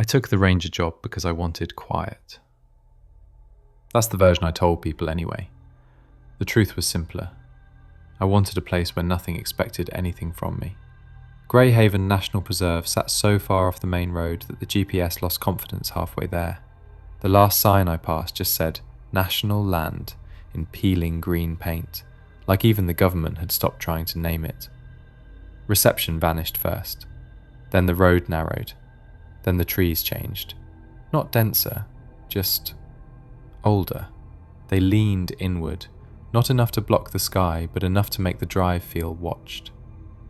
I took the ranger job because I wanted quiet. That's the version I told people anyway. The truth was simpler. I wanted a place where nothing expected anything from me. Greyhaven National Preserve sat so far off the main road that the GPS lost confidence halfway there. The last sign I passed just said, National Land, in peeling green paint, like even the government had stopped trying to name it. Reception vanished first. Then the road narrowed. Then the trees changed. Not denser, just older. They leaned inward, not enough to block the sky, but enough to make the drive feel watched.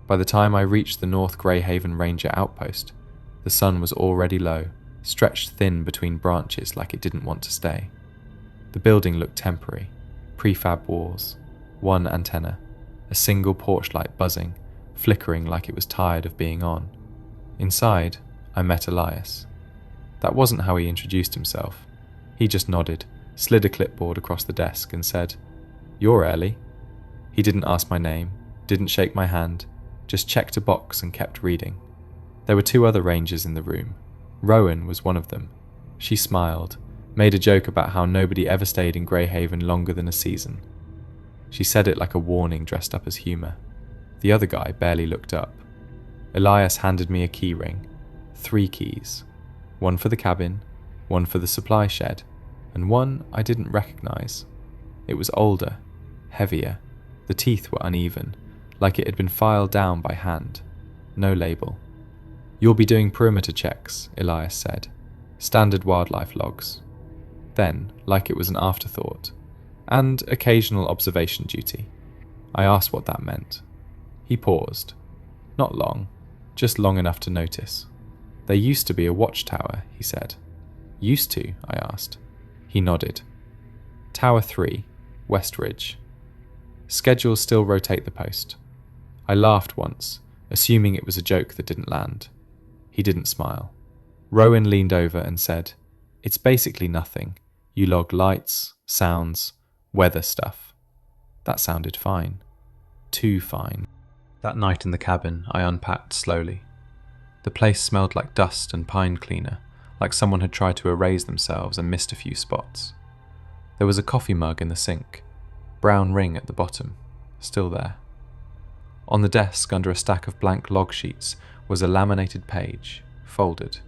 By the time I reached the North Greyhaven Ranger outpost, the sun was already low, stretched thin between branches like it didn't want to stay. The building looked temporary, prefab walls, one antenna, a single porch light buzzing, flickering like it was tired of being on. Inside, I met Elias. That wasn't how he introduced himself. He just nodded, slid a clipboard across the desk and said, "You're Ellie." He didn't ask my name, didn't shake my hand, just checked a box and kept reading. There were two other rangers in the room. Rowan was one of them. She smiled, made a joke about how nobody ever stayed in Greyhaven longer than a season. She said it like a warning dressed up as humour. The other guy barely looked up. Elias handed me a key ring. 3 keys. One for the cabin, one for the supply shed, and one I didn't recognise. It was older, heavier. The teeth were uneven, like it had been filed down by hand. No label. "You'll be doing perimeter checks," Elias said. "Standard wildlife logs." Then, like it was an afterthought, "and occasional observation duty." I asked what that meant. He paused. Not long, just long enough to notice. "There used to be a watchtower," he said. "Used to?" I asked. He nodded. "Tower 3, West Ridge. Schedules still rotate the post." I laughed once, assuming it was a joke that didn't land. He didn't smile. Rowan leaned over and said, "It's basically nothing. You log lights, sounds, weather stuff." That sounded fine. Too fine. That night in the cabin, I unpacked slowly. The place smelled like dust and pine cleaner, like someone had tried to erase themselves and missed a few spots. There was a coffee mug in the sink, brown ring at the bottom, still there. On the desk under a stack of blank log sheets was a laminated page, folded.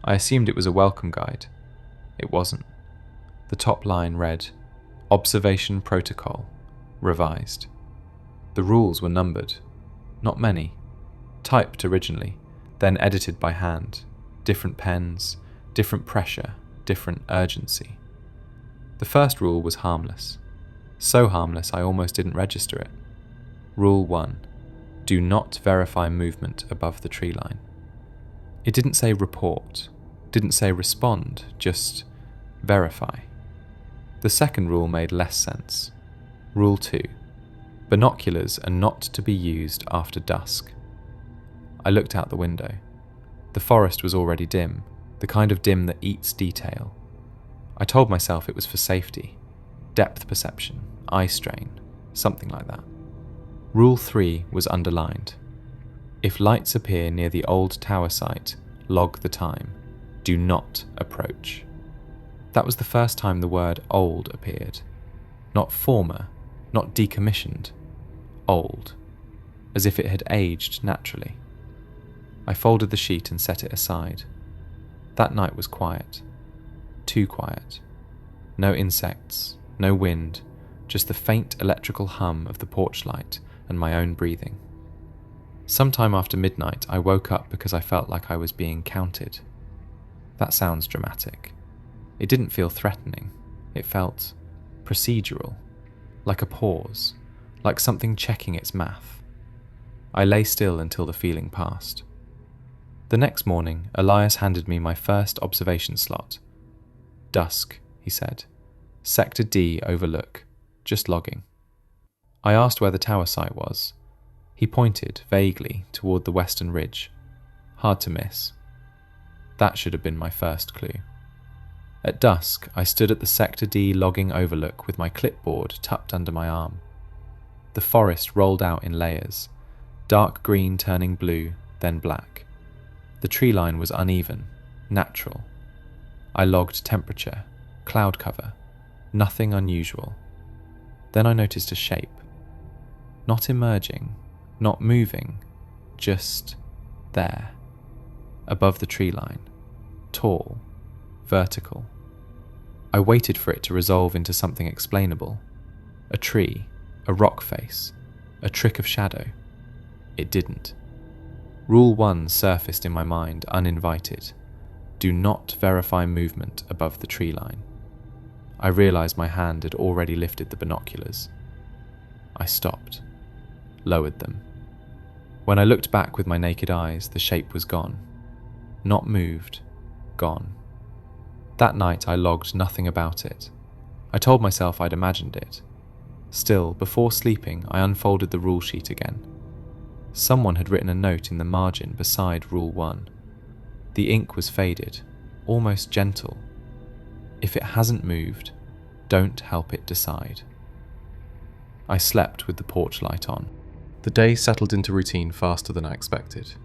I assumed it was a welcome guide. It wasn't. The top line read, "Observation Protocol, revised." The rules were numbered. Not many. Typed originally, then edited by hand. Different pens, different pressure, different urgency. The first rule was harmless. So harmless I almost didn't register it. Rule 1. Do not verify movement above the tree line. It didn't say report, didn't say respond, just verify. The second rule made less sense. Rule 2. Binoculars are not to be used after dusk. I looked out the window. The forest was already dim, the kind of dim that eats detail. I told myself it was for safety, depth perception, eye strain, something like that. Rule 3 was underlined. If lights appear near the old tower site, log the time. Do not approach. That was the first time the word old appeared. Not former, not decommissioned. Old. As if it had aged naturally. I folded the sheet and set it aside. That night was quiet. Too quiet. No insects, no wind, just the faint electrical hum of the porch light and my own breathing. Sometime after midnight, I woke up because I felt like I was being counted. That sounds dramatic. It didn't feel threatening. It felt procedural, like a pause, like something checking its math. I lay still until the feeling passed. The next morning, Elias handed me my first observation slot. "Dusk," he said. "Sector D overlook. Just logging." I asked where the tower site was. He pointed, vaguely, toward the western ridge. Hard to miss. That should have been my first clue. At dusk, I stood at the Sector D logging overlook with my clipboard tucked under my arm. The forest rolled out in layers, dark green turning blue, then black. The tree line was uneven, natural. I logged temperature, cloud cover, nothing unusual. Then I noticed a shape. Not emerging, not moving, just there, above the tree line, tall, vertical. I waited for it to resolve into something explainable. A tree, a rock face, a trick of shadow. It didn't. Rule 1 surfaced in my mind uninvited. Do not verify movement above the tree line. I realized my hand had already lifted the binoculars. I stopped, lowered them. When I looked back with my naked eyes, the shape was gone. Not moved, gone. That night I logged nothing about it. I told myself I'd imagined it. Still, before sleeping, I unfolded the rule sheet again. Someone had written a note in the margin beside Rule 1. The ink was faded, almost gentle. If it hasn't moved, don't help it decide. I slept with the porch light on. The day settled into routine faster than I expected.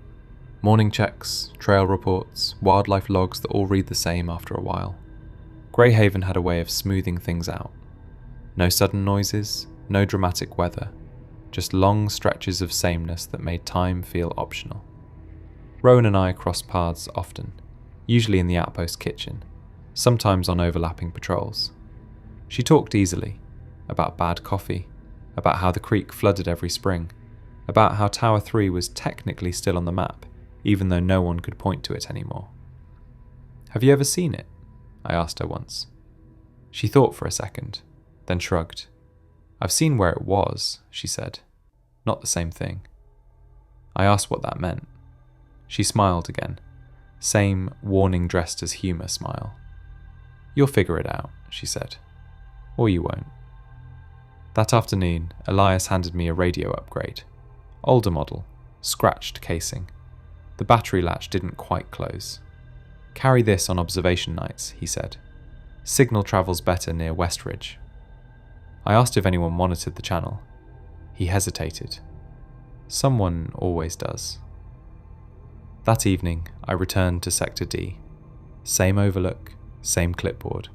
Morning checks, trail reports, wildlife logs that all read the same after a while. Greyhaven had a way of smoothing things out. No sudden noises, no dramatic weather, just long stretches of sameness that made time feel optional. Rowan and I crossed paths often, usually in the outpost kitchen, sometimes on overlapping patrols. She talked easily, about bad coffee, about how the creek flooded every spring, about how Tower 3 was technically still on the map, even though no one could point to it anymore. "Have you ever seen it?" I asked her once. She thought for a second, then shrugged. "I've seen where it was," she said. "Not the same thing." I asked what that meant. She smiled again, same warning dressed as humour smile. "You'll figure it out," she said. "Or you won't." That afternoon, Elias handed me a radio upgrade. Older model, scratched casing. The battery latch didn't quite close. "Carry this on observation nights," he said. "Signal travels better near Westridge." I asked if anyone monitored the channel. He hesitated. Someone always does. That evening, I returned to Sector D. Same overlook, same clipboard,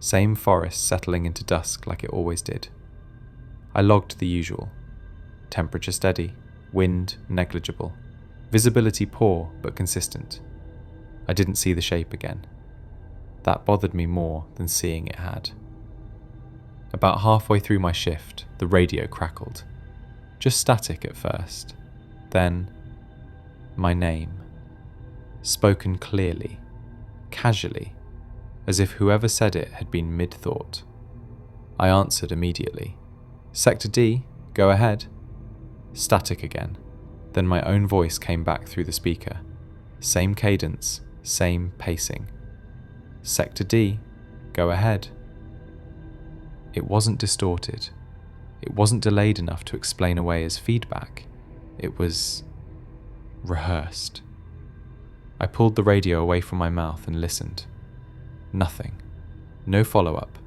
same forest settling into dusk like it always did. I logged the usual. Temperature steady, wind negligible, visibility poor but consistent. I didn't see the shape again. That bothered me more than seeing it had. About halfway through my shift, the radio crackled. Just static at first. Then, my name. Spoken clearly, casually, as if whoever said it had been mid-thought. I answered immediately. "Sector D, go ahead." Static again. Then my own voice came back through the speaker. Same cadence, same pacing. "Sector D, go ahead." It wasn't distorted. It wasn't delayed enough to explain away as feedback. It was rehearsed. I pulled the radio away from my mouth and listened. Nothing. No follow-up.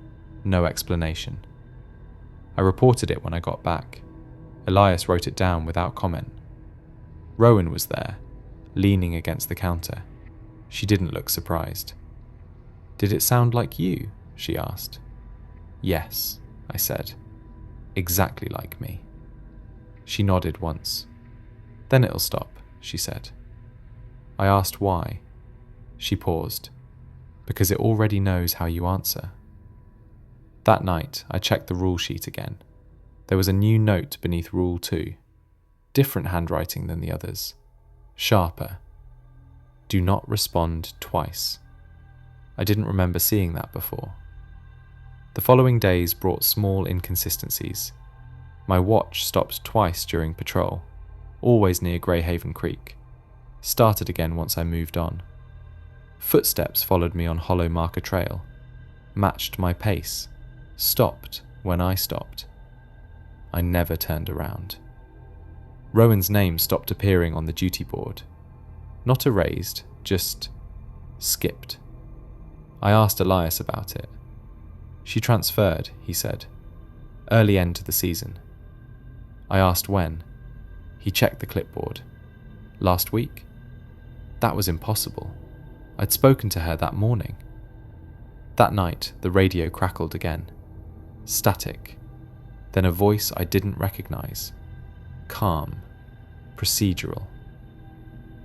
No explanation. I reported it when I got back. Elias wrote it down without comment. Rowan was there, leaning against the counter. She didn't look surprised. "Did it sound like you?" she asked. "Yes," I said. "Exactly like me." She nodded once. "Then it'll stop," she said. I asked why. She paused. "Because it already knows how you answer." That night, I checked the rule sheet again. There was a new note beneath Rule 2. Different handwriting than the others. Sharper. "Do not respond twice." I didn't remember seeing that before. The following days brought small inconsistencies. My watch stopped twice during patrol, always near Greyhaven Creek. Started again once I moved on. Footsteps followed me on Hollow Marker Trail. Matched my pace. Stopped when I stopped. I never turned around. Rowan's name stopped appearing on the duty board. Not erased, just skipped. I asked Elias about it. "She transferred," he said. "Early end to the season." I asked when. He checked the clipboard. "Last week?" That was impossible. I'd spoken to her that morning. That night, the radio crackled again. Static. Then a voice I didn't recognize. Calm. Procedural.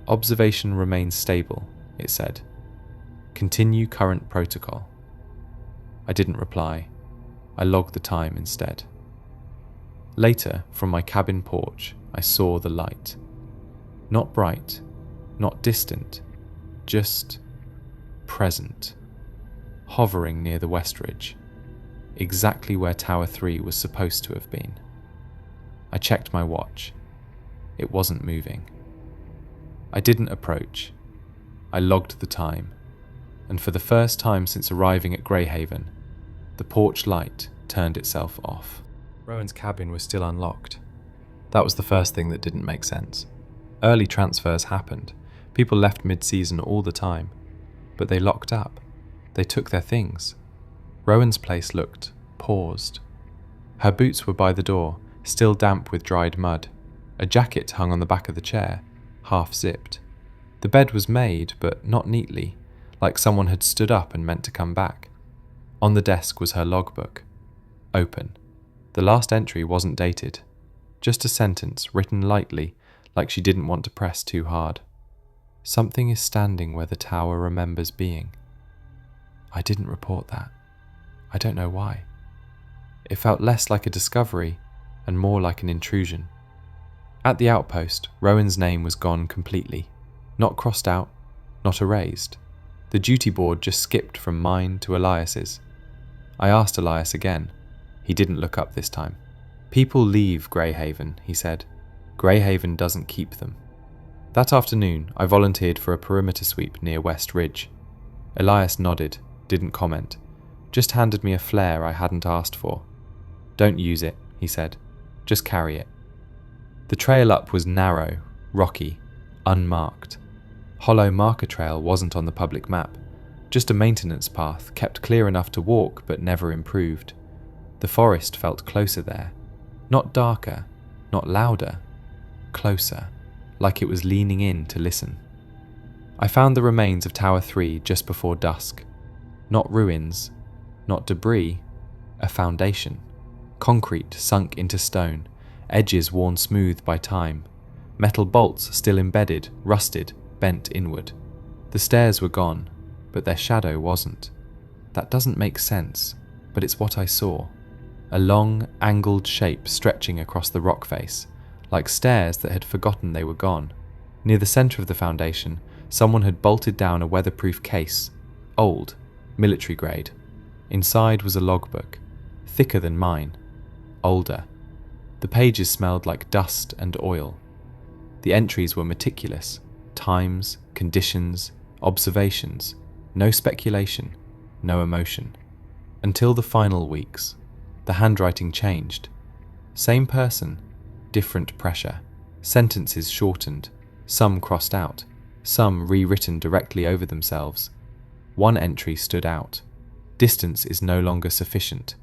Observation remains stable, it said. Continue current protocol. I didn't reply. I logged the time instead. Later, from my cabin porch, I saw the light. Not bright, not distant, just present, hovering near the west ridge, exactly where Tower 3 was supposed to have been. I checked my watch. It wasn't moving. I didn't approach. I logged the time, and for the first time since arriving at Greyhaven, the porch light turned itself off. Rowan's cabin was still unlocked. That was the first thing that didn't make sense. Early transfers happened. People left mid-season all the time. But they locked up. They took their things. Rowan's place looked paused. Her boots were by the door, still damp with dried mud. A jacket hung on the back of the chair, half zipped. The bed was made, but not neatly, like someone had stood up and meant to come back. On the desk was her logbook. Open. The last entry wasn't dated. Just a sentence written lightly, like she didn't want to press too hard. Something is standing where the tower remembers being. I didn't report that. I don't know why. It felt less like a discovery and more like an intrusion. At the outpost, Rowan's name was gone completely. Not crossed out, not erased. The duty board just skipped from mine to Elias's. I asked Elias again. He didn't look up this time. People leave Greyhaven, he said. Greyhaven doesn't keep them. That afternoon, I volunteered for a perimeter sweep near West Ridge. Elias nodded, didn't comment, just handed me a flare I hadn't asked for. Don't use it, he said. Just carry it. The trail up was narrow, rocky, unmarked. Hollow marker trail wasn't on the public map, just a maintenance path kept clear enough to walk but never improved. The forest felt closer there. Not darker, not louder. Closer, like it was leaning in to listen. I found the remains of Tower 3 just before dusk. Not ruins, not debris, a foundation. Concrete sunk into stone, edges worn smooth by time. Metal bolts still embedded, rusted, bent inward. The stairs were gone, but their shadow wasn't. That doesn't make sense, but it's what I saw. A long, angled shape stretching across the rock face, like stairs that had forgotten they were gone. Near the centre of the foundation, someone had bolted down a weatherproof case, old, military grade. Inside was a logbook, thicker than mine, older. The pages smelled like dust and oil. The entries were meticulous, times, conditions, observations, no speculation, no emotion. Until the final weeks, the handwriting changed. Same person, different pressure. Sentences shortened, some crossed out, some rewritten directly over themselves. One entry stood out. Distance is no longer sufficient.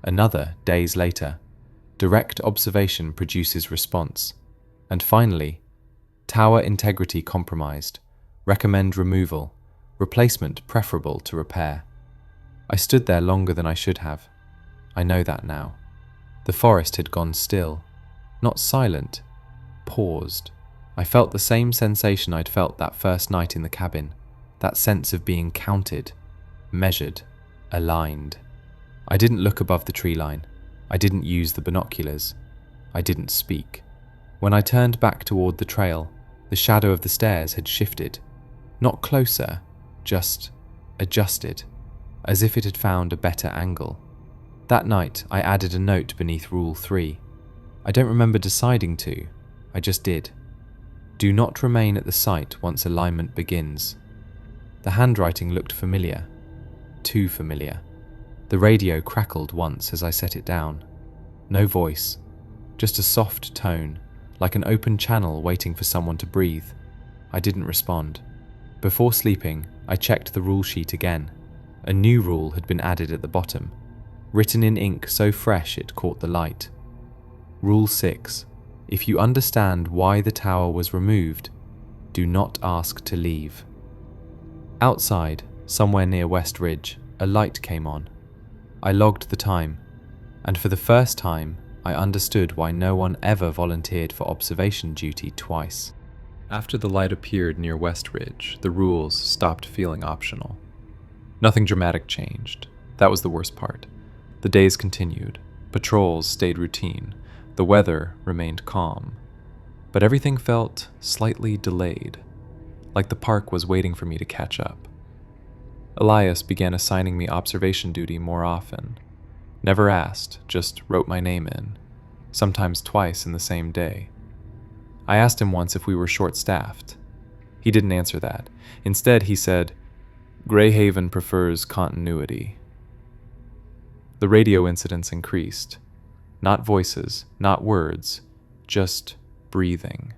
Another, days later. Direct observation produces response. And finally, tower integrity compromised. Recommend removal. Replacement preferable to repair. I stood there longer than I should have. I know that now. The forest had gone still. Not silent. Paused. I felt the same sensation I'd felt that first night in the cabin. That sense of being counted, measured, aligned. I didn't look above the tree line. I didn't use the binoculars. I didn't speak. When I turned back toward the trail, the shadow of the stairs had shifted. Not closer, just adjusted, as if it had found a better angle. That night, I added a note beneath Rule 3. I don't remember deciding to, I just did. Do not remain at the site once alignment begins. The handwriting looked familiar. Too familiar. The radio crackled once as I set it down. No voice, just a soft tone, like an open channel waiting for someone to breathe. I didn't respond. Before sleeping, I checked the rule sheet again. A new rule had been added at the bottom, written in ink so fresh it caught the light. Rule 6. If you understand why the tower was removed, do not ask to leave. Outside, somewhere near West Ridge, a light came on. I logged the time, and for the first time, I understood why no one ever volunteered for observation duty twice. After the light appeared near West Ridge, the rules stopped feeling optional. Nothing dramatic changed. That was the worst part. The days continued. Patrols stayed routine. The weather remained calm. But everything felt slightly delayed, like the park was waiting for me to catch up. Elias began assigning me observation duty more often. Never asked, just wrote my name in, sometimes twice in the same day. I asked him once if we were short-staffed. He didn't answer that. Instead, he said, "Greyhaven prefers continuity." The radio incidents increased. Not voices, not words, just breathing.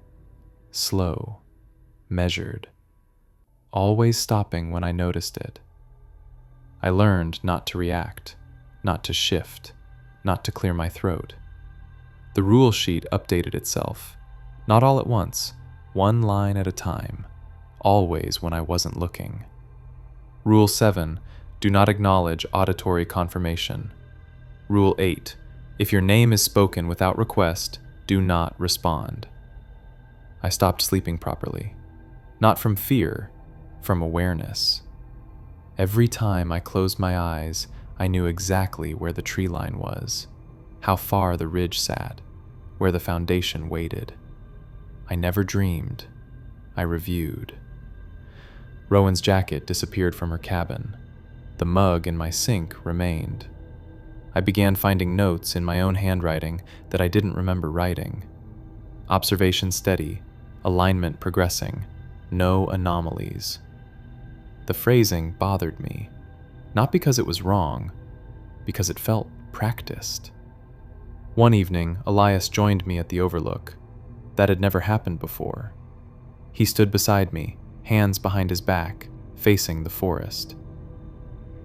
Slow, measured, always stopping when I noticed it. I learned not to react, not to shift, not to clear my throat. The rule sheet updated itself, not all at once, one line at a time, always when I wasn't looking. Rule 7, do not acknowledge auditory confirmation. Rule 8, if your name is spoken without request, do not respond. I stopped sleeping properly, not from fear, from awareness. Every time I closed my eyes, I knew exactly where the tree line was, how far the ridge sat, where the foundation waited. I never dreamed. I reviewed. Rowan's jacket disappeared from her cabin. The mug in my sink remained. I began finding notes in my own handwriting that I didn't remember writing. Observation steady, alignment progressing, no anomalies. The phrasing bothered me, not because it was wrong, because it felt practiced. One evening, Elias joined me at the overlook. That had never happened before. He stood beside me, hands behind his back, facing the forest.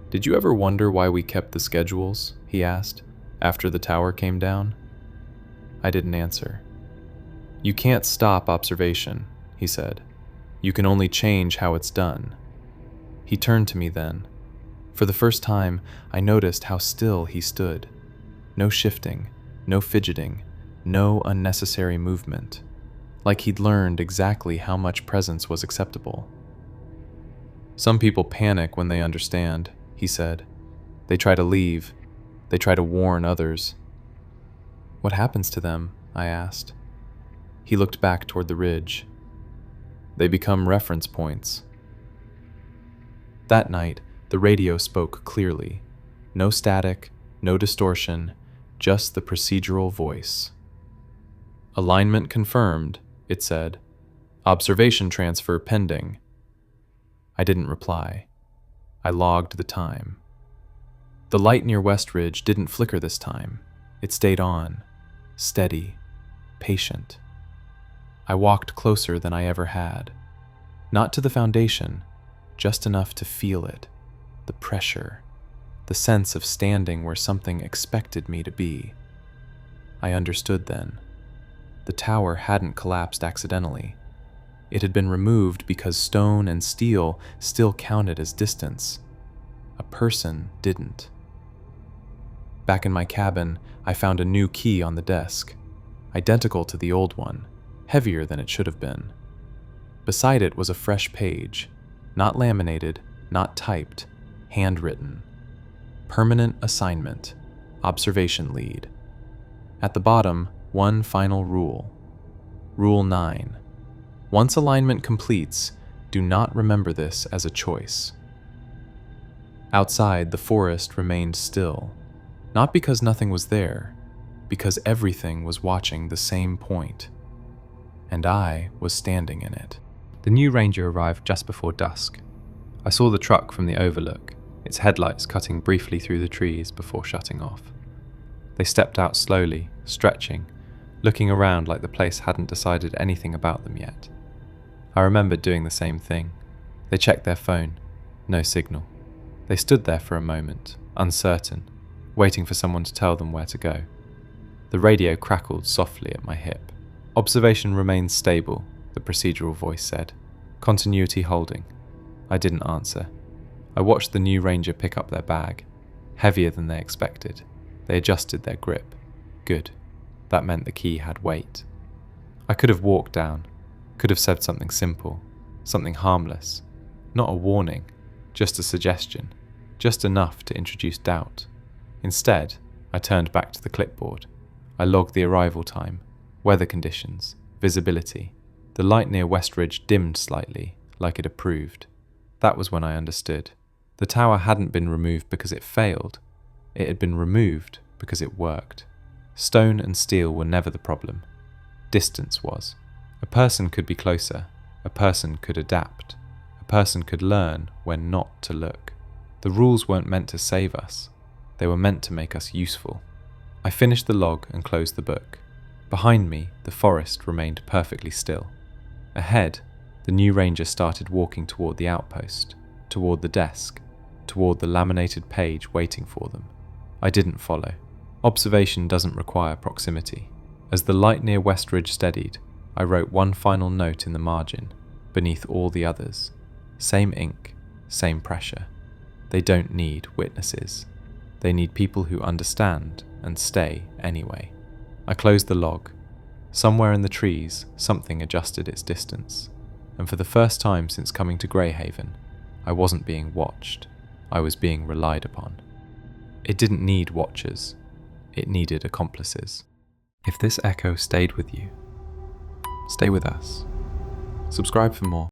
"Did you ever wonder why we kept the schedules?" he asked, after the tower came down. I didn't answer. "You can't stop observation," he said. "You can only change how it's done." He turned to me then. For the first time, I noticed how still he stood. No shifting, no fidgeting, no unnecessary movement. Like he'd learned exactly how much presence was acceptable. "Some people panic when they understand," he said. "They try to leave. They try to warn others." "What happens to them?" I asked. He looked back toward the ridge. "They become reference points." That night, the radio spoke clearly. No static, no distortion, just the procedural voice. "Alignment confirmed," it said. "Observation transfer pending." I didn't reply. I logged the time. The light near West Ridge didn't flicker this time. It stayed on, steady, patient. I walked closer than I ever had. Not to the foundation, just enough to feel it, the pressure, the sense of standing where something expected me to be. I understood then. The tower hadn't collapsed accidentally. It had been removed because stone and steel still counted as distance. A person didn't. Back in my cabin, I found a new key on the desk, identical to the old one, heavier than it should have been. Beside it was a fresh page, not laminated, not typed, handwritten. Permanent assignment, observation lead. At the bottom, one final rule. Rule 9. Once alignment completes, do not remember this as a choice. Outside, the forest remained still, not because nothing was there, because everything was watching the same point, and I was standing in it. The new ranger arrived just before dusk. I saw the truck from the overlook, its headlights cutting briefly through the trees before shutting off. They stepped out slowly, stretching, looking around like the place hadn't decided anything about them yet. I remembered doing the same thing. They checked their phone. No signal. They stood there for a moment, uncertain, waiting for someone to tell them where to go. The radio crackled softly at my hip. "Observation remains stable," the procedural voice said. "Continuity holding. I didn't answer. I watched the new ranger pick up their bag, heavier than they expected. They adjusted their grip. Good. That meant the key had weight. I could have walked down, could have said something simple, something harmless, not a warning, just a suggestion, just enough to introduce doubt. Instead, I turned back to the clipboard. I logged the arrival time, weather conditions, visibility. The light near West Ridge dimmed slightly, like it approved. That was when I understood. The tower hadn't been removed because it failed. It had been removed because it worked. Stone and steel were never the problem. Distance was. A person could be closer. A person could adapt. A person could learn when not to look. The rules weren't meant to save us. They were meant to make us useful. I finished the log and closed the book. Behind me, the forest remained perfectly still. Ahead, the new ranger started walking toward the outpost, toward the desk, toward the laminated page waiting for them. I didn't follow. Observation doesn't require proximity. As the light near West Ridge steadied, I wrote one final note in the margin, beneath all the others. Same ink, same pressure. They don't need witnesses. They need people who understand and stay anyway. I closed the log. Somewhere in the trees, something adjusted its distance. And for the first time since coming to Greyhaven, I wasn't being watched. I was being relied upon. It didn't need watchers. It needed accomplices. If this echo stayed with you, stay with us. Subscribe for more.